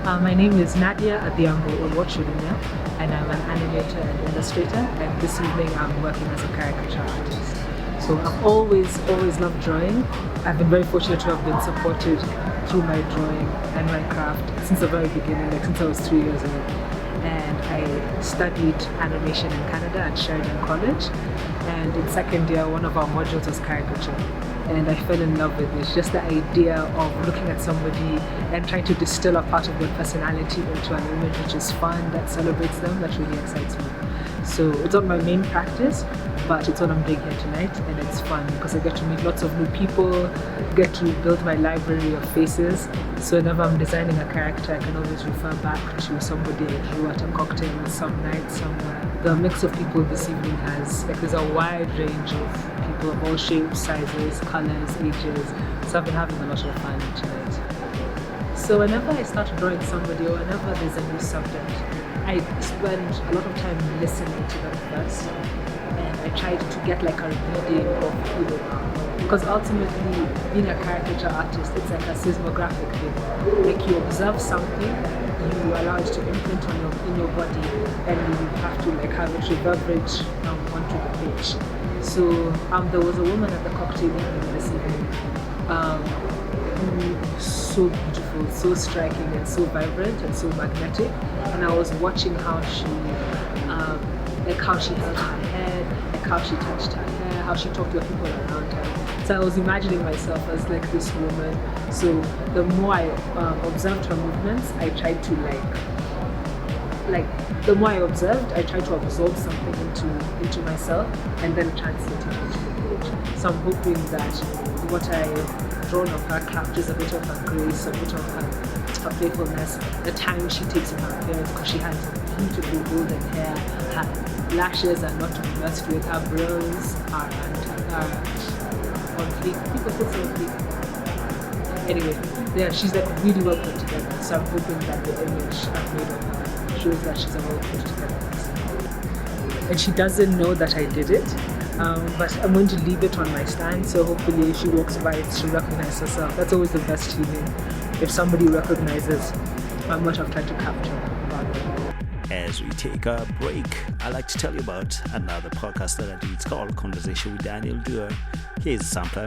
My name is Naddya Adhiambo Oluoch-Olunya, and I'm an animator and illustrator, and this evening I'm working as a caricature artist. So I've always loved drawing. I've been very fortunate to have been supported through my drawing and my craft since the very beginning, like since I was 3 years old. And I studied animation in Canada at Sheridan College, and in second year one of our modules was caricature. And I fell in love with it. Just the idea of looking at somebody and trying to distill a part of their personality into an image which is fun, that celebrates them, that really excites me. So it's not my main practice, but it's what I'm doing here tonight, and it's fun because I get to meet lots of new people, get to build my library of faces. So whenever I'm designing a character, I can always refer back to somebody I drew at a cocktail some night somewhere. The mix of people this evening there's a wide range of people of all shapes, sizes, colors, ages. So I've been having a lot of fun tonight. So whenever I start drawing somebody or whenever there's a new subject, I spend a lot of time listening to them first, and I try to get like a reading of who they are. Because ultimately, being a caricature artist, it's like a seismographic thing. Like you observe something, you allow it to imprint in your body, and you have to like have it reverberate onto the page. So there was a woman at the cocktail this evening, so beautiful, so striking, and so vibrant, and so magnetic. And I was watching how she held her head, like how she touched her hair, how she talked to the people around her. So I was imagining myself as like this woman. So the more I observed her movements, I tried to the more I observed, I tried to absorb something into myself and then translate it into the page. So I'm hoping that what I've drawn of her captures a bit of her grace, a bit of her playfulness, the time she takes in her appearance, because she has beautiful golden hair, her lashes are not to be messed with, her brows are on fleek. People still say on fleek. Anyway, yeah, she's like really well put together. So I'm hoping that the image I've made of her shows that she's a well put together person. And she doesn't know that I did it, but I'm going to leave it on my stand, so hopefully if she walks by it, she'll recognize herself. That's always the best feeling, if somebody recognizes what I've tried to capture about them. As we take a break, I'd like to tell you about another podcast that I do. It's called Conversation with Daniel Duwa. Here's a sampler.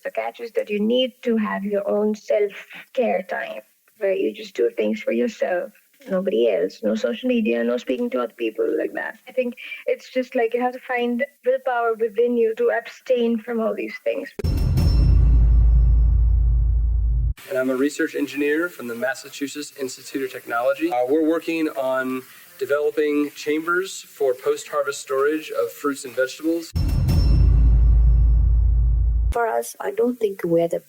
The catch is that you need to have your own self-care time where you just do things for yourself, nobody else, no social media, no speaking to other people like that. I think it's just like you have to find willpower within you to abstain from all these things. And I'm a research engineer from the Massachusetts Institute of Technology. We're working on developing chambers for post-harvest storage of fruits and vegetables. For us, I don't think we're the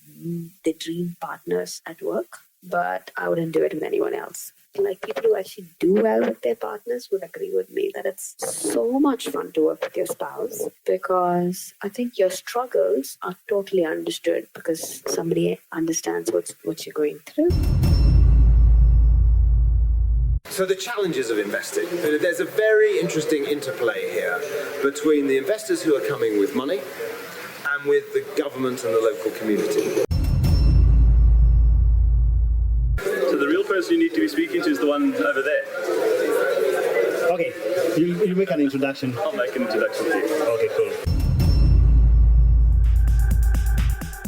dream partners at work, but I wouldn't do it with anyone else. Like people who actually do well with their partners would agree with me that it's so much fun to work with your spouse, because I think your struggles are totally understood because somebody understands what you're going through. So the challenges of investing. There's a very interesting interplay here between the investors who are coming with money and with the government and the local community. So the real person you need to be speaking to is the one over there. Okay, you'll make an introduction. I'll make an introduction to you. Okay, cool.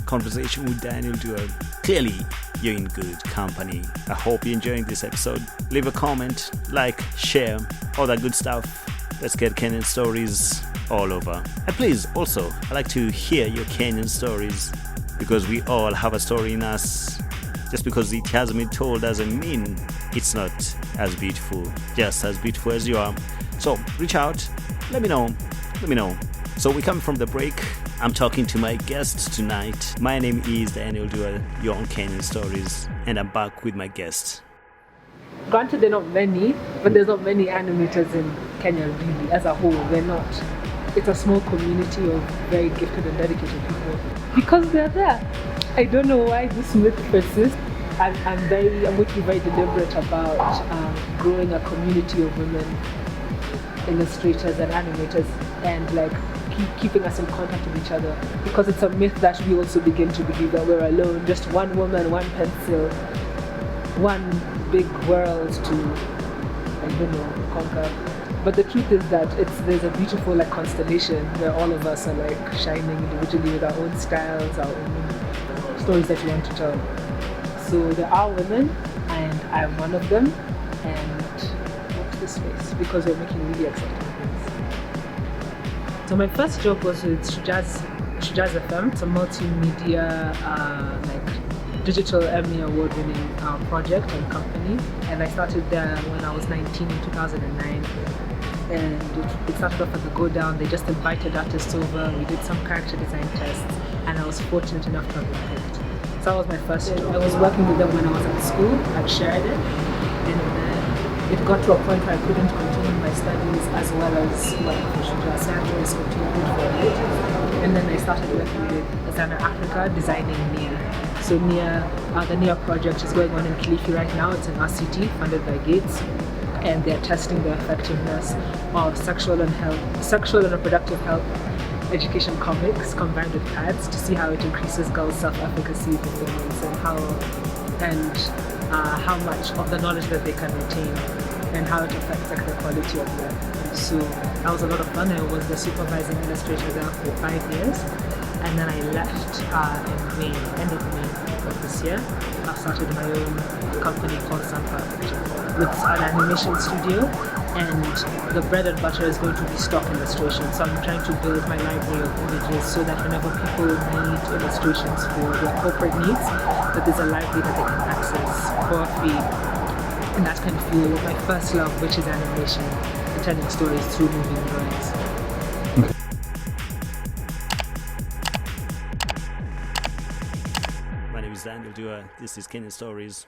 Conversation with Daniel Duwa. Clearly, you're in good company. I hope you're enjoying this episode. Leave a comment, like, share, all that good stuff. Let's get Kenyan Stories all over. And please, also, I'd like to hear your Kenyan stories, because we all have a story in us. Just because it hasn't been told doesn't mean it's not as beautiful, just as beautiful as you are. So reach out, let me know. So we come from the break. I'm talking to my guest tonight. My name is Daniel Duwa, you're on Kenyan Stories, and I'm back with my guest. Granted, they're not many, but there's not many animators in Kenya really, as a whole. They're not. It's a small community of very gifted and dedicated people. Because they're there. I don't know why this myth persists. I'm going to be very deliberate about growing a community of women illustrators and animators, and like keeping us in contact with each other, because it's a myth that we also begin to believe that we're alone, just one woman, one pencil, one big world to, conquer. But the truth is that there's a beautiful like constellation where all of us are like shining individually with our own styles, our own stories that we want to tell. So there are women, and I'm one of them, and watch this space because we're making really exciting things. So my first job was with Shujaz FM. It's a multimedia digital Emmy award-winning project and company, and I started there when I was 19 in 2009. And it started off as a go down. They just invited artists over. We did some character design tests, and I was fortunate enough to have been picked. So that was my first job. I was working with them when I was at school at Sheridan, and it got to a point where I couldn't continue my studies as well as work for Shujaz, so I just continued for it. And then I started working with Designer Africa, designing Nia. So Nia, the Nia project is going on in Kilifi right now. It's an RCT funded by Gates, and they're testing the effectiveness of sexual and reproductive health education comics combined with pads to see how it increases girls' self-efficacy, performance, and how much of the knowledge that they can retain and how it affects like the quality of life. So that was a lot of fun. I was the supervising illustrator there for 5 years, and then I left in end of May of this year. I started my own company called Sunflower Picture with an animation studio, and the bread and butter is going to be stock illustration. So I'm trying to build my library of images so that whenever people need illustrations for their corporate needs, that there's a library that they can access for free. And that's kind of fuel my first love, which is animation and telling stories through moving drawings. My name is Daniel Duwa. This is Kenyan Stories.